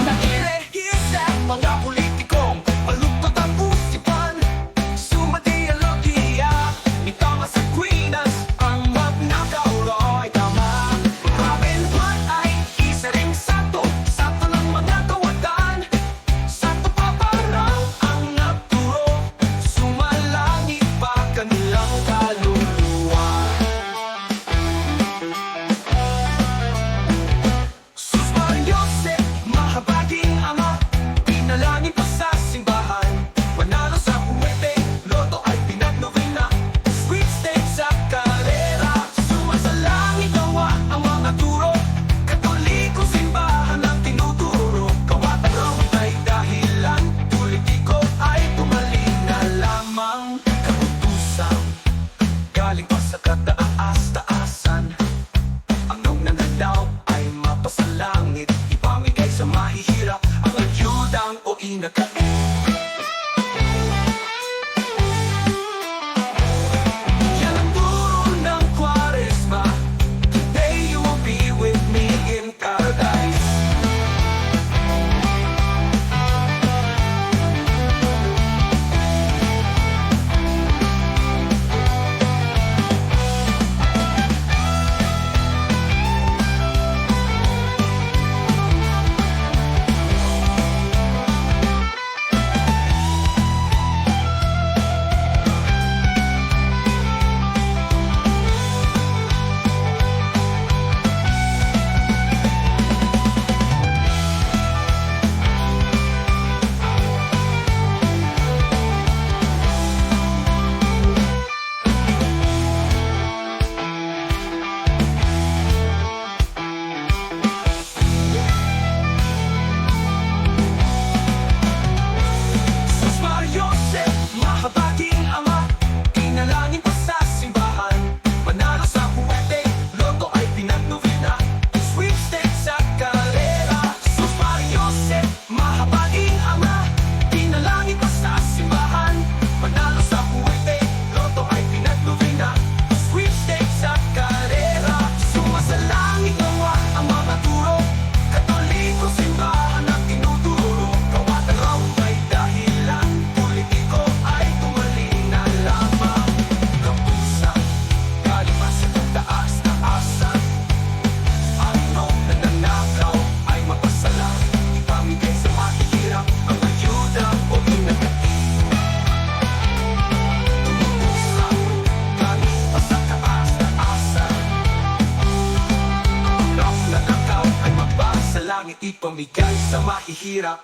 Nakirehisip mga politikong palugtod ang usipan. Sumadialogiya, itama sa Aquinas, ang magnakaw ay tama. Kabelwan ay isa ring santo, santo ng mga kawatan. Santo paparaw ang nagturo, sumalangit pa kanilang kaluluwa. Sus Mariosep, mahabaging ama, pinalangin pa sa simbahan. Manalo sa huwete, loto ay pinagnovena, sweepstakes sa karera. Sumasalangit nawa ang mga turo, katolikong simbahan ang tinuturo. Kawatan raw ay dahilan, politiko ay tumaling na lamang. Kautusan, galing pa sa kataas-taasan. Ang nanganadaw ay mapasalangit, ipamigay sa mahihirap ang ayudang o inakain. Yan ang turo ng Kwaresma. Today you will be with me in paradise. Sus Mariosep, mahabaging ama, pinalangin pa sa simbahan. Manalo sa huwete, loto ay pinagnovena, sweepstakes sa karera. Sus Mariosep, mahabaging ama, pinalangin pa sa simbahan. Manalo sa huwete, loto ay pinagnovena, sweepstakes sa karera. Sumasalangit nawa ang mga turo, katoliko simbahan ang tinuturo. Kawatan raw ay dahilan, politiko ay tumaling na lamang. Kapusan, galing pa sa taas-taasan. Ang nananakaw ay mapasalangit, ipamigay sa mahihirap ang ayuda o inakain. Tumutusan, galing pa sa taas-taasan. Ang nananakaw ay mapasalangit, ipamigay sa mahihirap